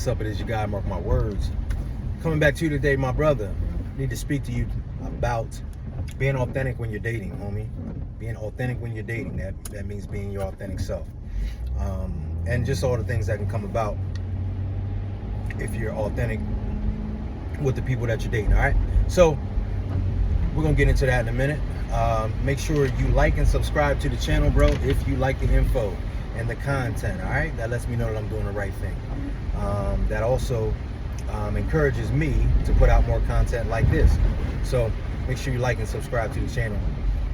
What's up? It is your guy, Mark My Words. Coming back to you today, my brother. Need to speak to you about being authentic when you're dating, homie. Being authentic when you're dating. That means being your authentic self. And just all the things that can come about if you're authentic with the people that you're dating, all right? So, we're going to get into that in a minute. Make sure you like and subscribe to the channel, bro, if you like the info and the content, all right? That lets me know that I'm doing the right thing. That also encourages me to put out more content like this. So make sure you like and subscribe to the channel.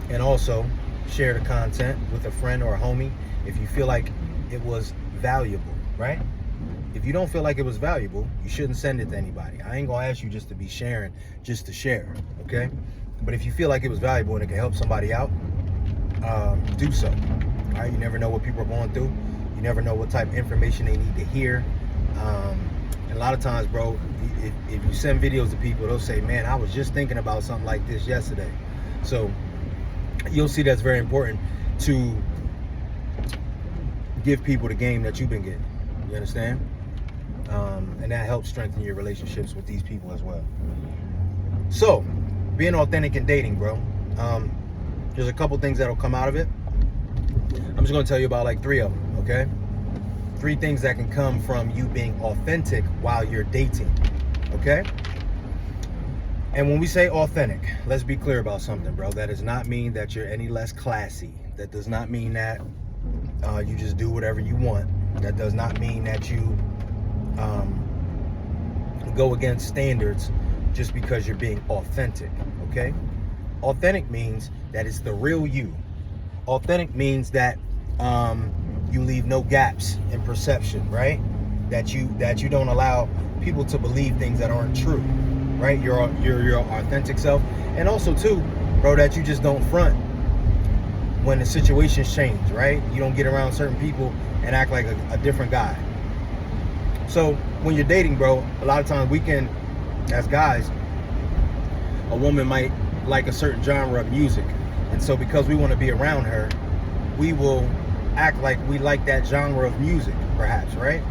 And also share the content with a friend or a homie if you feel like it was valuable, right? If you don't feel like it was valuable, you shouldn't send it to anybody. I ain't gonna ask you just to be sharing, just to share, okay? But if you feel like it was valuable and it can help somebody out, do so. All right, you never know what people are going through. You never know what type of information they need to hear. And a lot of times, bro, if you send videos to people, they'll say, man, I was just thinking about something like this yesterday. So you'll see that's very important to give people the game that you've been getting. You understand? And that helps strengthen your relationships with these people as well. So, being authentic in dating, bro. There's a couple things that'll come out of it. I'm just gonna tell you about like 3 of them, okay? 3 things that can come from you being authentic while you're dating, okay? And when we say authentic, let's be clear about something, bro. That does not mean that you're any less classy. That does not mean that you just do whatever you want. That does not mean that you go against standards just because you're being authentic, okay? Authentic means that it's the real you. Authentic means that you leave no gaps in perception, right? That you don't allow people to believe things that aren't true, right? You're your authentic self. And also too, bro, that you just don't front when the situations change, right? You don't get around certain people and act like a different guy. So when you're dating, bro, a lot of times we can, as guys, a woman might like a certain genre of music. And so because we want to be around her, we will act like we like that genre of music, perhaps, right?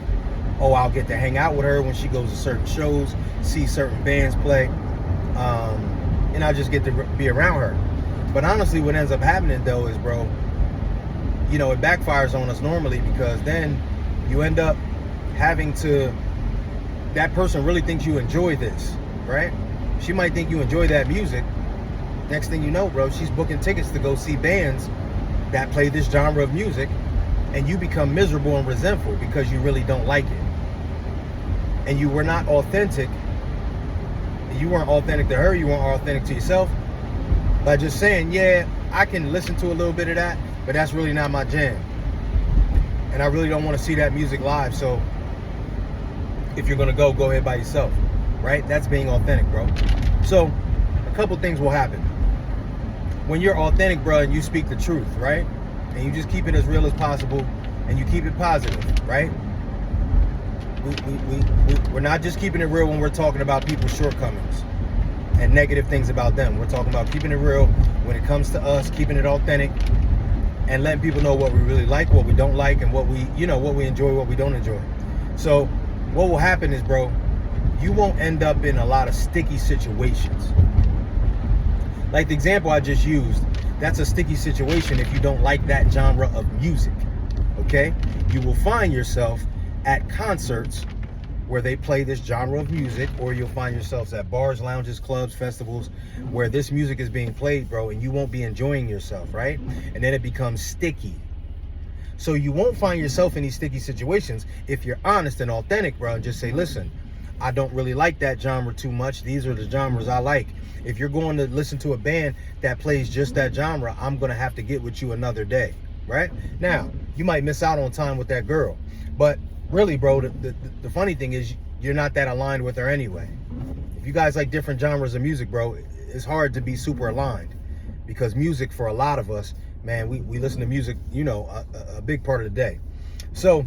Oh, I'll get to hang out with her when she goes to certain shows, see certain bands play, and I'll just get to be around her. But honestly, what ends up happening, though, is, bro, you know, it backfires on us normally, because then you end up having to, that person really thinks you enjoy this, right? She might think you enjoy that music. Next thing you know, bro, she's booking tickets to go see bands that play this genre of music, and you become miserable and resentful because you really don't like it. And you were not authentic. You weren't authentic to her, you weren't authentic to yourself by just saying, yeah, I can listen to a little bit of that, but that's really not my jam. And I really don't want to see that music live, so if you're gonna go ahead by yourself, right? That's being authentic, bro. So a couple things will happen. When you're authentic, bro, and you speak the truth, right? And you just keep it as real as possible, and you keep it positive, right? We're not just keeping it real when we're talking about people's shortcomings and negative things about them. We're talking about keeping it real when it comes to us, keeping it authentic, and letting people know what we really like, what we don't like, and what we, you know, what we enjoy, what we don't enjoy. So what will happen is, bro, you won't end up in a lot of sticky situations. Like the example I just used, that's a sticky situation if you don't like that genre of music, okay? You will find yourself at concerts where they play this genre of music, or you'll find yourselves at bars, lounges, clubs, festivals, where this music is being played, bro, and you won't be enjoying yourself, right? And then it becomes sticky. So you won't find yourself in these sticky situations if you're honest and authentic, bro, and just say, listen, I don't really like that genre too much. These are the genres I like. If you're going to listen to a band that plays just that genre, I'm going to have to get with you another day, right? Now, you might miss out on time with that girl. But really, bro, the funny thing is you're not that aligned with her anyway. If you guys like different genres of music, bro, it's hard to be super aligned. Because music, for a lot of us, man, we listen to music, you know, a big part of the day. So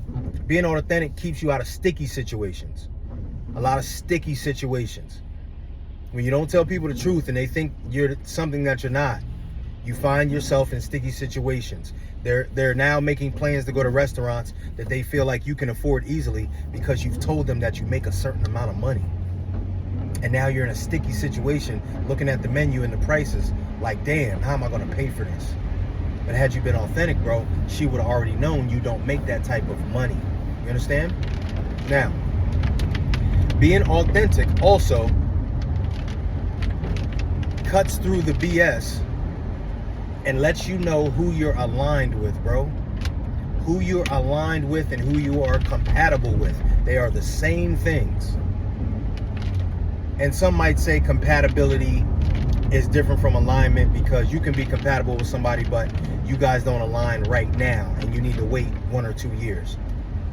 being authentic keeps you out of sticky situations. A lot of sticky situations. When you don't tell people the truth and they think you're something that you're not, You find yourself in sticky situations. They're now making plans to go to restaurants that they feel like you can afford easily because you've told them that you make a certain amount of money. And now you're in a sticky situation looking at the menu and the prices like, damn, how am I going to pay for this? But had you been authentic, bro, she would have already known you don't make that type of money. You understand? Now, being authentic also cuts through the BS and lets you know who you're aligned with, bro. Who you're aligned with and who you are compatible with. They are the same things. And some might say compatibility is different from alignment because you can be compatible with somebody, but you guys don't align right now and you need to wait 1 or 2 years.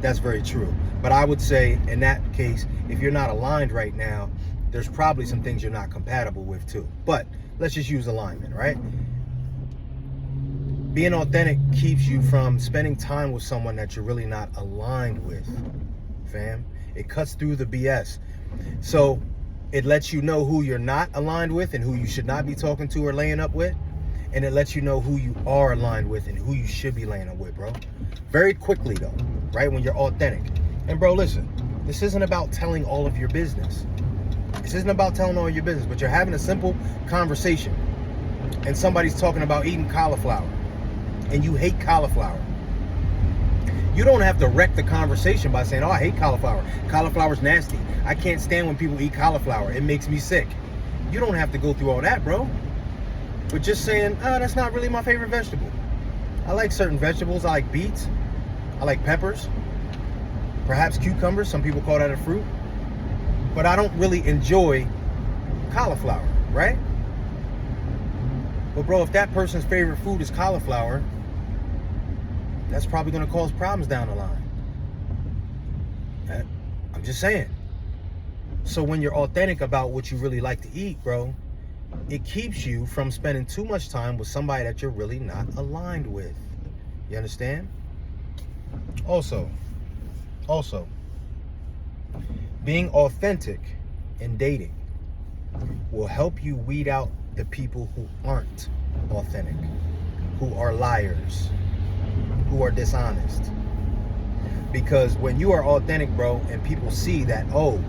That's very true. But I would say in that case, if you're not aligned right now, there's probably some things you're not compatible with too. But let's just use alignment, right? Being authentic keeps you from spending time with someone that you're really not aligned with, fam. It cuts through the BS. So it lets you know who you're not aligned with and who you should not be talking to or laying up with. And it lets you know who you are aligned with and who you should be laying up with, bro. Very quickly, though, right? When you're authentic. And, bro, listen, this isn't about telling all of your business. This isn't about telling all your business, but you're having a simple conversation and somebody's talking about eating cauliflower and you hate cauliflower. You don't have to wreck the conversation by saying, oh, I hate cauliflower. Cauliflower's nasty. I can't stand when people eat cauliflower. It makes me sick. You don't have to go through all that, bro. But just saying, oh, that's not really my favorite vegetable. I like certain vegetables. I like beets. I like peppers. Perhaps cucumbers. Some people call that a fruit. But I don't really enjoy cauliflower, right? But bro, if that person's favorite food is cauliflower, that's probably going to cause problems down the line. I'm just saying. So when you're authentic about what you really like to eat, bro, it keeps you from spending too much time with somebody that you're really not aligned with. You understand? Also, being authentic in dating will help you weed out the people who aren't authentic, who are liars, who are dishonest. Because when you are authentic, bro, and people see that, oh,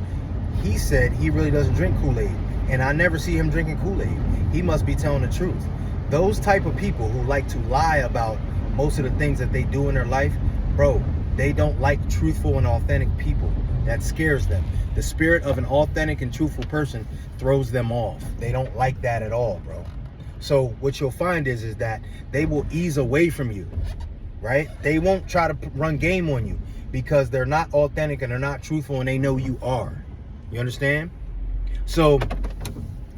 he said he really doesn't drink Kool-Aid, and I never see him drinking Kool-Aid, he must be telling the truth. Those type of people who like to lie about most of the things that they do in their life, bro, they don't like truthful and authentic people. That scares them. The spirit of an authentic and truthful person throws them off. They don't like that at all, bro. So what you'll find is that they will ease away from you, right? They won't try to run game on you because they're not authentic and they're not truthful and they know you are. You understand? So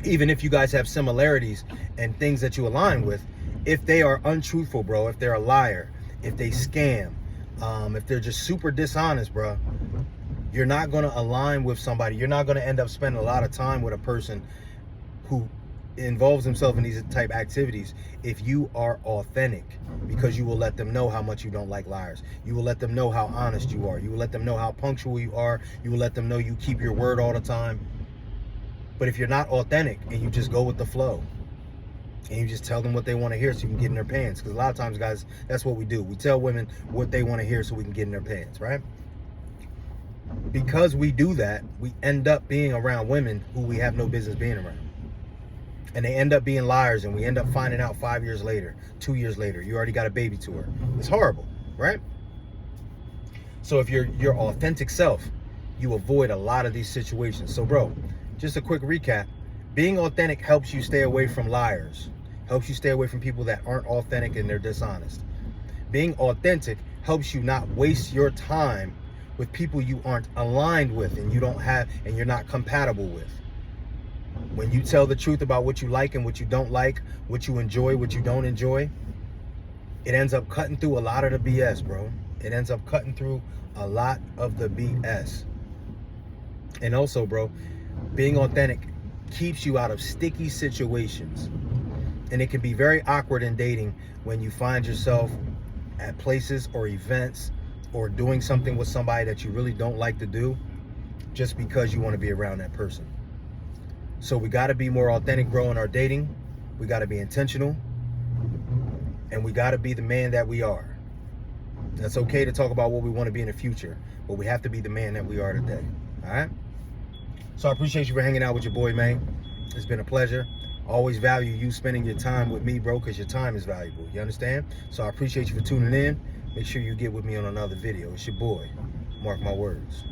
even if you guys have similarities and things that you align with, if they are untruthful, bro, if they're a liar, if they scam, if they're just super dishonest, bro, you're not going to align with somebody. You're not going to end up spending a lot of time with a person who involves himself in these type activities if you are authentic, because you will let them know how much you don't like liars. You will let them know how honest you are. You will let them know how punctual you are. You will let them know you keep your word all the time. But if you're not authentic and you just go with the flow and you just tell them what they want to hear so you can get in their pants, because a lot of times, guys, that's what we do. We tell women what they want to hear so we can get in their pants, right? Because we do that, we end up being around women who we have no business being around. And they end up being liars, and we end up finding out 5 years later, 2 years later, you already got a baby to her. It's horrible, right? So if you're your authentic self, you avoid a lot of these situations. So bro, just a quick recap. Being authentic helps you stay away from liars, helps you stay away from people that aren't authentic and they're dishonest. Being authentic helps you not waste your time with people you aren't aligned with and you don't have and you're not compatible with. When you tell the truth about what you like and what you don't like, what you enjoy, what you don't enjoy, it ends up cutting through a lot of the BS, bro. It ends up cutting through a lot of the BS. And also, bro, being authentic keeps you out of sticky situations. And it can be very awkward in dating when you find yourself at places or events or doing something with somebody that you really don't like to do just because you want to be around that person. So we got to be more authentic, bro, in our dating. We got to be intentional. And we got to be the man that we are. That's okay to talk about what we want to be in the future, but we have to be the man that we are today. All right? So I appreciate you for hanging out with your boy, man. It's been a pleasure. I always value you spending your time with me, bro, because your time is valuable. You understand? So I appreciate you for tuning in. Make sure you get with me on another video. It's your boy. Mark my words.